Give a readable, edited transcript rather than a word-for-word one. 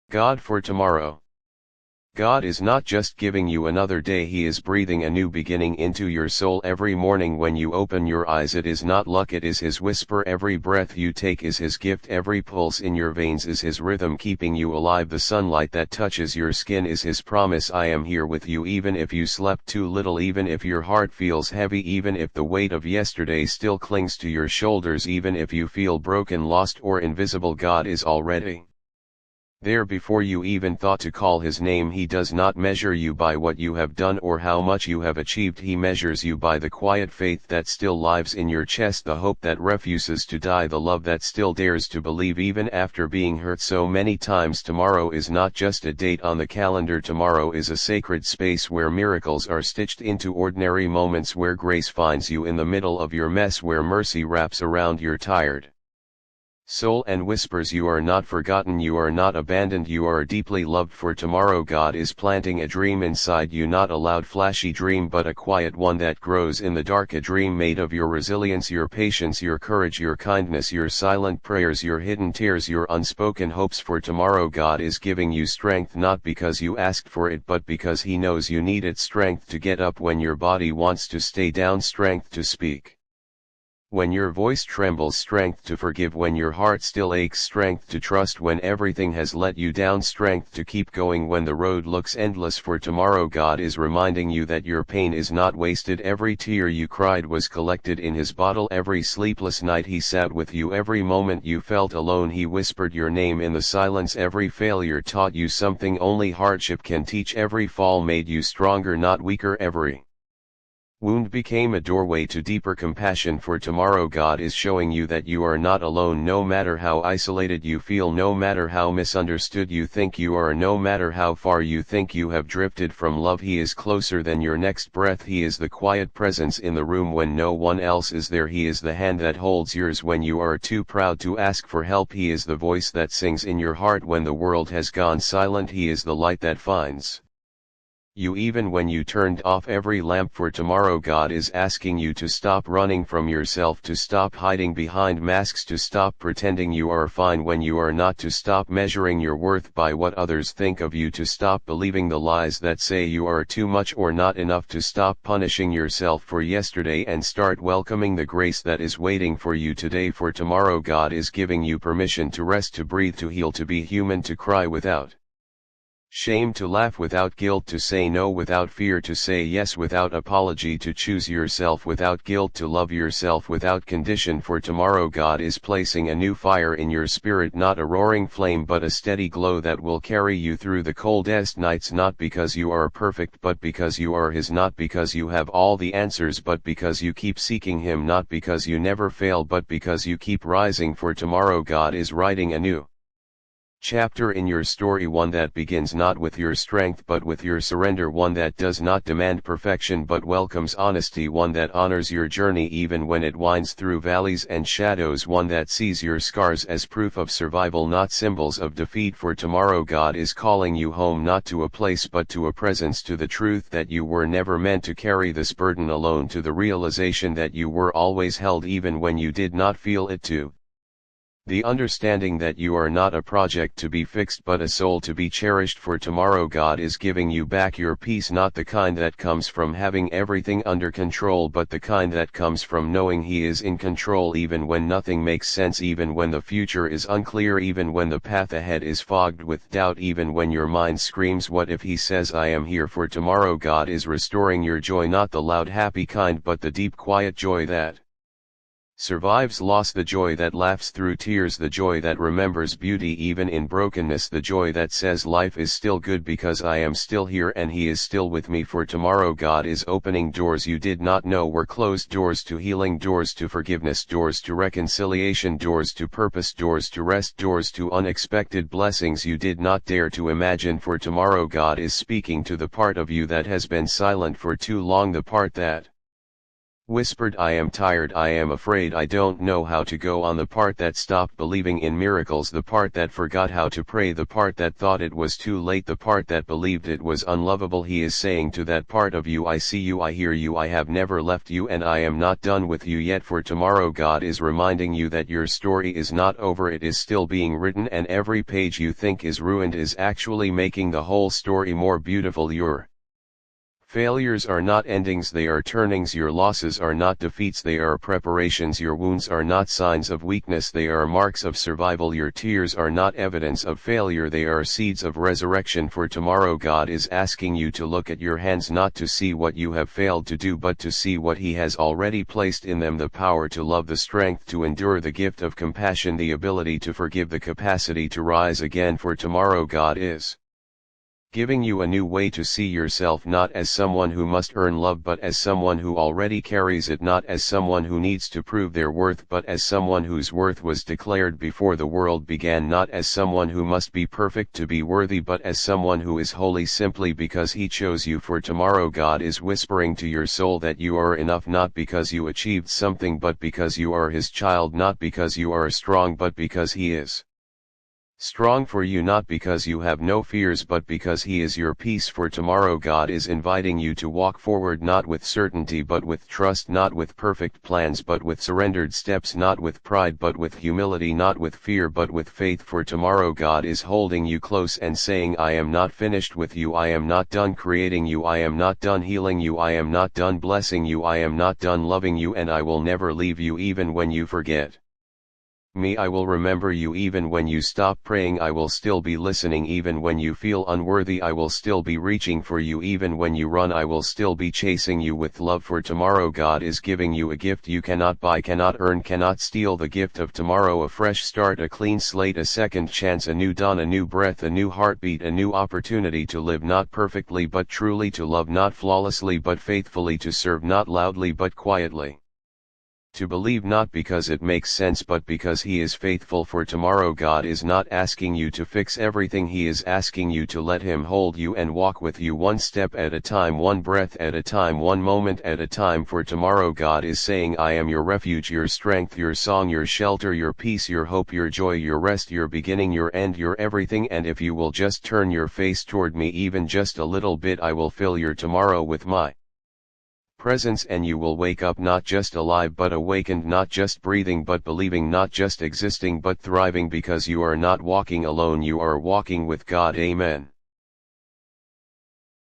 God for tomorrow. God is not just giving you another day, He is breathing a new beginning into your soul every morning when you open your eyes. It is not luck, it is His whisper. Every breath you take is His gift, every pulse in your veins is His rhythm keeping you alive. The sunlight that touches your skin is His promise. I am here with you even if you slept too little, even if your heart feels heavy, even if the weight of yesterday still clings to your shoulders, even if you feel broken, lost or invisible. God is already there before you even thought to call His name. He does not measure you by what you have done or how much you have achieved. He measures you by the quiet faith that still lives in your chest, the hope that refuses to die, the love that still dares to believe even after being hurt so many times. Tomorrow is not just a date on the calendar. Tomorrow is a sacred space where miracles are stitched into ordinary moments, where grace finds you in the middle of your mess, where mercy wraps around your tired soul and whispers, you are not forgotten, you are not abandoned, you are deeply loved. For tomorrow God is planting a dream inside you, not a loud flashy dream but a quiet one that grows in the dark, a dream made of your resilience, your patience, your courage, your kindness, your silent prayers, your hidden tears, your unspoken hopes. For tomorrow God is giving you strength, not because you asked for it but because He knows you need it. Strength to get up when your body wants to stay down, strength to speak when your voice trembles, strength to forgive when your heart still aches, strength to trust when everything has let you down, strength to keep going when the road looks endless. For tomorrow God is reminding you that your pain is not wasted. Every tear you cried was collected in His bottle. Every sleepless night He sat with you. Every moment you felt alone He whispered your name in the silence. Every failure taught you something only hardship can teach. Every fall made you stronger, not weaker. Every wound became a doorway to deeper compassion. For tomorrow God is showing you that you are not alone, no matter how isolated you feel, no matter how misunderstood you think you are, no matter how far you think you have drifted from love. He is closer than your next breath. He is the quiet presence in the room when no one else is there. He is the hand that holds yours when you are too proud to ask for help. He is the voice that sings in your heart when the world has gone silent. He is the light that finds you even when you turned off every lamp. For tomorrow God is asking you to stop running from yourself, to stop hiding behind masks, to stop pretending you are fine when you are not, to stop measuring your worth by what others think of you, to stop believing the lies that say you are too much or not enough, to stop punishing yourself for yesterday and start welcoming the grace that is waiting for you today. For tomorrow God is giving you permission to rest, to breathe, to heal, to be human, to cry without shame, to laugh without guilt, to say no without fear, to say yes without apology, to choose yourself without guilt, to love yourself without condition. For tomorrow God is placing a new fire in your spirit, not a roaring flame but a steady glow that will carry you through the coldest nights, not because you are perfect but because you are His, not because you have all the answers but because you keep seeking Him, not because you never fail but because you keep rising. For tomorrow God is writing a new chapter in your story, one that begins not with your strength but with your surrender, one that does not demand perfection but welcomes honesty, one that honors your journey even when it winds through valleys and shadows, one that sees your scars as proof of survival, not symbols of defeat. For tomorrow God is calling you home, not to a place but to a presence, to the truth that you were never meant to carry this burden alone, to the realization that you were always held even when you did not feel it, to the understanding that you are not a project to be fixed but a soul to be cherished. For tomorrow God is giving you back your peace, not the kind that comes from having everything under control but the kind that comes from knowing He is in control even when nothing makes sense, even when the future is unclear, even when the path ahead is fogged with doubt, even when your mind screams what if. He says I am here. For tomorrow God is restoring your joy, not the loud happy kind but the deep quiet joy that survives loss, the joy that laughs through tears, the joy that remembers beauty even in brokenness, the joy that says life is still good because I am still here and He is still with me. For tomorrow God is opening doors you did not know were closed, doors to healing, doors to forgiveness, doors to reconciliation, doors to purpose, doors to rest, doors to unexpected blessings you did not dare to imagine. For tomorrow God is speaking to the part of you that has been silent for too long, the part that Whispered I am tired, I am afraid, I don't know how to go on, the part that stopped believing in miracles, the part that forgot how to pray, the part that thought it was too late, the part that believed it was unlovable. He is saying to that part of you, I see you, I hear you, I have never left you, and I am not done with you yet for tomorrow. God is reminding you that your story is not over, it is still being written, and every page you think is ruined is actually making the whole story more beautiful. Your failures are not endings, they are turnings. Your losses are not defeats, they are preparations. Your wounds are not signs of weakness, they are marks of survival. Your tears are not evidence of failure, they are seeds of resurrection for tomorrow. God is asking you to look at your hands, not to see what you have failed to do, but to see what He has already placed in them: the power to love, the strength to endure, the gift of compassion, the ability to forgive, the capacity to rise again for tomorrow. God is giving you a new way to see yourself, not as someone who must earn love, but as someone who already carries it; not as someone who needs to prove their worth, but as someone whose worth was declared before the world began; not as someone who must be perfect to be worthy, but as someone who is holy simply because He chose you for tomorrow. God is whispering to your soul that you are enough, not because you achieved something, but because you are His child; not because you are strong, but because He is strong for you; not because you have no fears, but because He is your peace for tomorrow. God is inviting you to walk forward, not with certainty but with trust, not with perfect plans but with surrendered steps, not with pride but with humility, not with fear but with faith for tomorrow. God is holding you close and saying, I am not finished with you, I am not done creating you, I am not done healing you, I am not done blessing you, I am not done loving you, and I will never leave you. Even when you forget me, I will remember you. Even when you stop praying, I will still be listening. Even when you feel unworthy, I will still be reaching for you. Even when you run, I will still be chasing you with love for tomorrow. God is giving you a gift you cannot buy, cannot earn, cannot steal: the gift of tomorrow, a fresh start, a clean slate, a second chance, a new dawn, a new breath, a new heartbeat, a new opportunity to live not perfectly but truly, to love not flawlessly but faithfully, to serve not loudly but quietly, to believe not because it makes sense but because He is faithful for tomorrow. God is not asking you to fix everything, He is asking you to let Him hold you and walk with you one step at a time, one breath at a time, one moment at a time for tomorrow. God is saying, I am your refuge, your strength, your song, your shelter, your peace, your hope, your joy, your rest, your beginning, your end, your everything. And if you will just turn your face toward me even just a little bit, I will fill your tomorrow with my presence, and you will wake up not just alive but awakened, not just breathing but believing, not just existing but thriving, because you are not walking alone, you are walking with God. Amen.